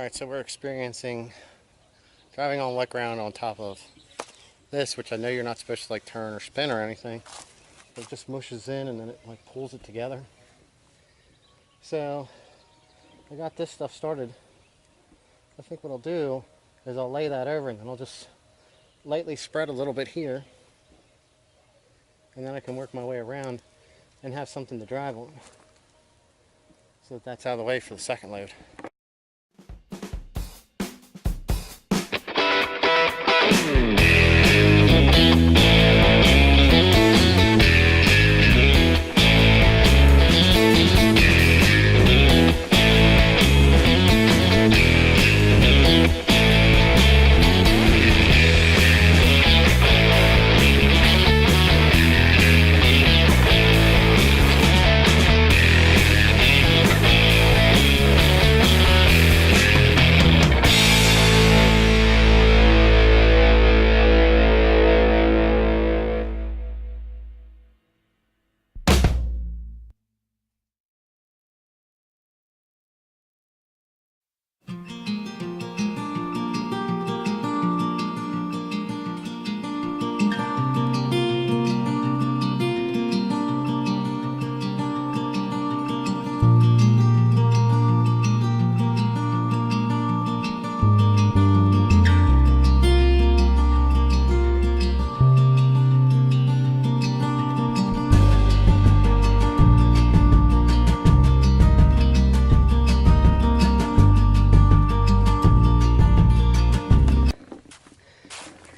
Alright, so we're experiencing driving on wet ground on top of this, which I know you're not supposed to like turn or spin or anything. It just mushes in and then it like pulls it together. So I got this stuff started. I think what I'll do is I'll lay that over and then I'll just lightly spread a little bit here, and then I can work my way around and have something to drive on. So that's out of the way for the second load.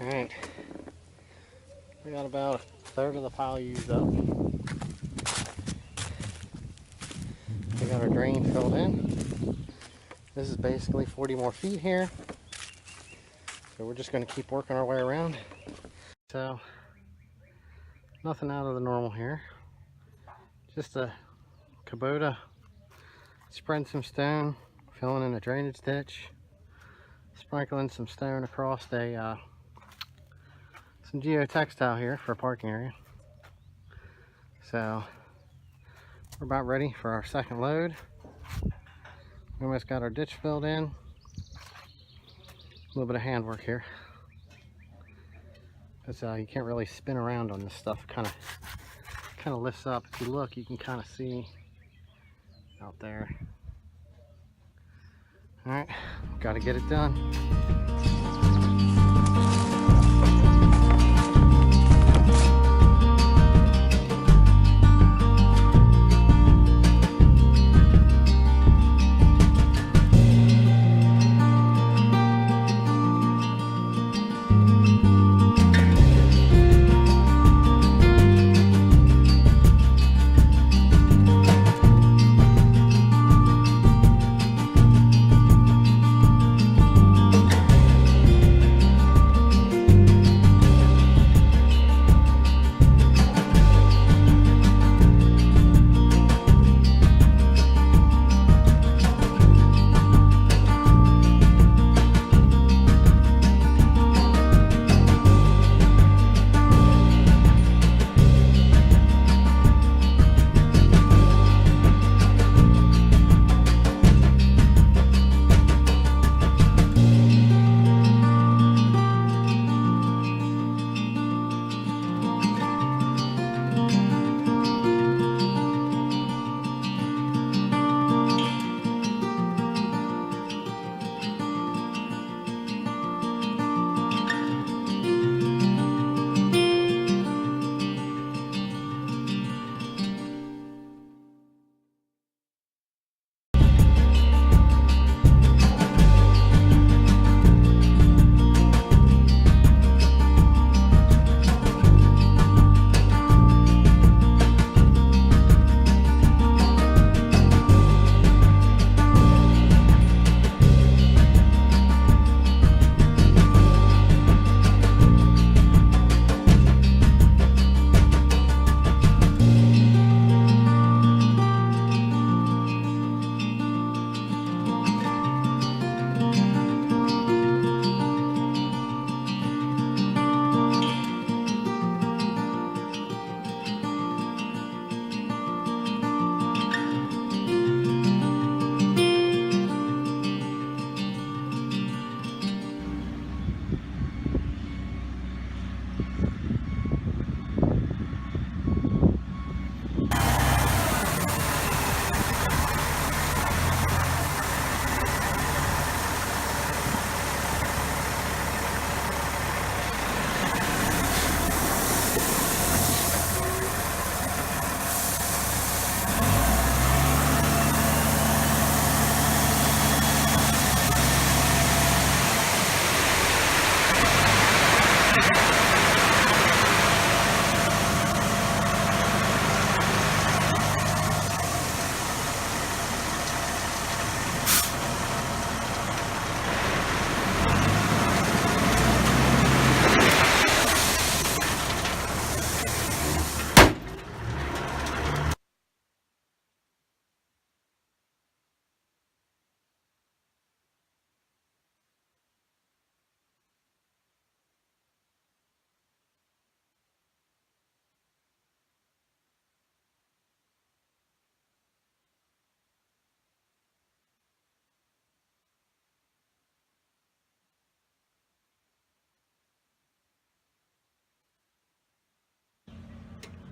Alright, we got about a third of the pile used up. We got our drain filled in. This is basically 40 more feet here. So we're just going to keep working our way around. So, nothing out of the normal here. Just a Kubota spreading some stone, filling in a drainage ditch, sprinkling some stone across some geotextile here for a parking area. So we're about ready for our second load. We almost got our ditch filled in. A little bit of handwork here, because you can't really spin around on this stuff. Kind of lifts up. If you look, you can kind of see out there. All right, got to get it done.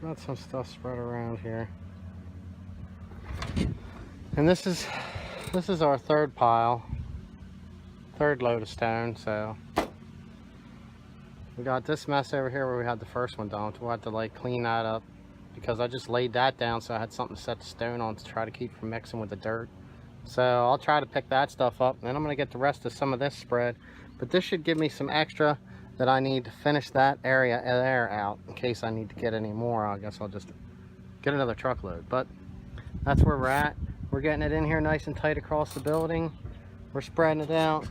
Got some stuff spread around here. And this is our third pile, third load of stone. So we got this mess over here where we had the first one dumped. We'll have to like clean that up because I just laid that down so I had something to set the stone on to try to keep from mixing with the dirt. So I'll try to pick that stuff up, and then I'm going to get the rest of some of this spread. But this should give me some extra that I need to finish that area there out in case I need to get any more. I guess I'll just get another truckload. But that's where we're at. We're getting it in here nice and tight across the building. We're spreading it out.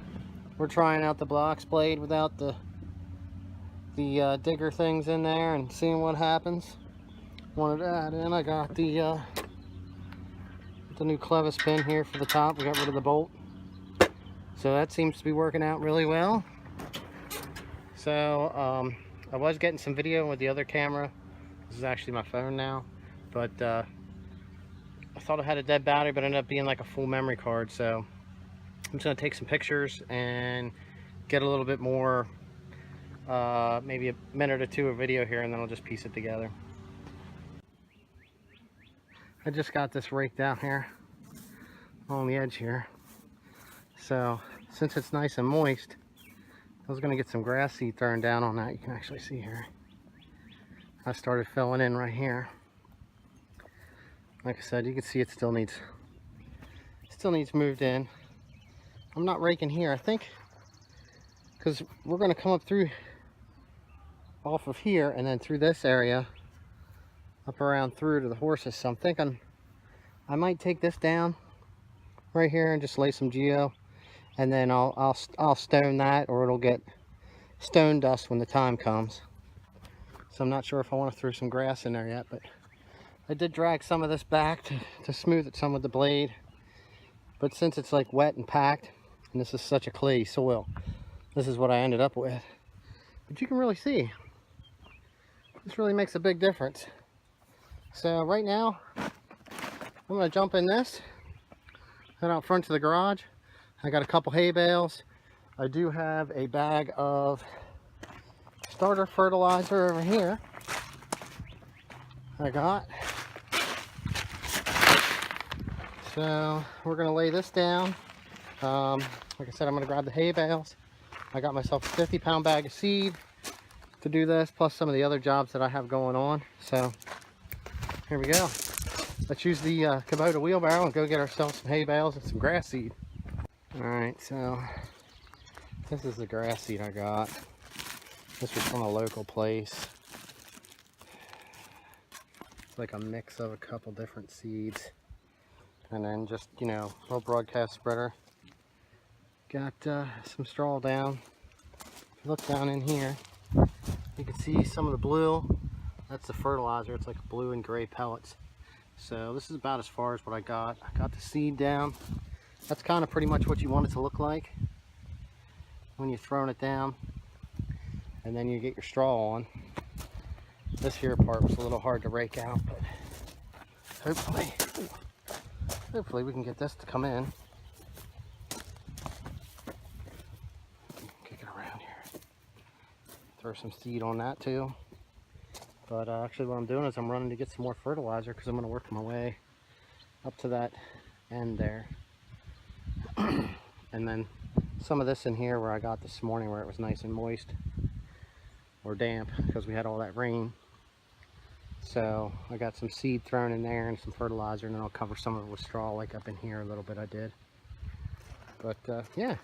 We're trying out the blocks blade without the digger things in there and seeing what happens. Wanted to add in, I got the new clevis pin here for the top. We got rid of the bolt. So that seems to be working out really well. So I was getting some video with the other camera. This is actually my phone now. But I thought I had a dead battery, but it ended up being like a full memory card. So I'm just going to take some pictures and get a little bit more, maybe a minute or two of video here, and then I'll just piece it together. I just got this raked out here on the edge here. So since it's nice and moist, I was going to get some grass seed thrown down on that. You can actually see here. I started filling in right here. Like I said, you can see it still needs moved in. I'm not raking here, I think, because we're going to come up through off of here and then through this area up around through to the horses. So I'm thinking I might take this down right here and just lay some geo, and then I'll stone that, or it'll get stone dust when the time comes. So I'm not sure if I want to throw some grass in there yet, but I did drag some of this back to smooth it some with the blade. But since it's like wet and packed, and this is such a clay soil, this is what I ended up with. But you can really see, this really makes a big difference. So right now, I'm going to jump in this, head out front to the garage. I got a couple hay bales. I do have a bag of starter fertilizer over here. I got. So we're going to lay this down. Like I said, I'm going to grab the hay bales. I got myself a 50-pound bag of seed to do this, plus some of the other jobs that I have going on. So here we go. Let's use the Kubota wheelbarrow and go get ourselves some hay bales and some grass seed. Alright, so this is the grass seed I got. This was from a local place. It's like a mix of a couple different seeds. And then just, you know, a little broadcast spreader. Got some straw down. If you look down in here, you can see some of the blue. That's the fertilizer. It's like blue and gray pellets. So this is about as far as what I got. I got the seed down. That's kind of pretty much what you want it to look like when you're throwing it down. And then you get your straw on. This here part was a little hard to rake out, but hopefully we can get this to come in. Kick it around here. Throw some seed on that too. But actually what I'm doing is I'm running to get some more fertilizer because I'm going to work my way up to that end there. And then some of this in here where I got this morning where it was nice and moist or damp because we had all that rain. So I got some seed thrown in there and some fertilizer, and then I'll cover some of it with straw like up in here a little bit I did. But yeah,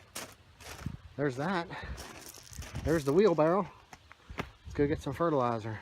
there's that. There's the wheelbarrow. Let's go get some fertilizer.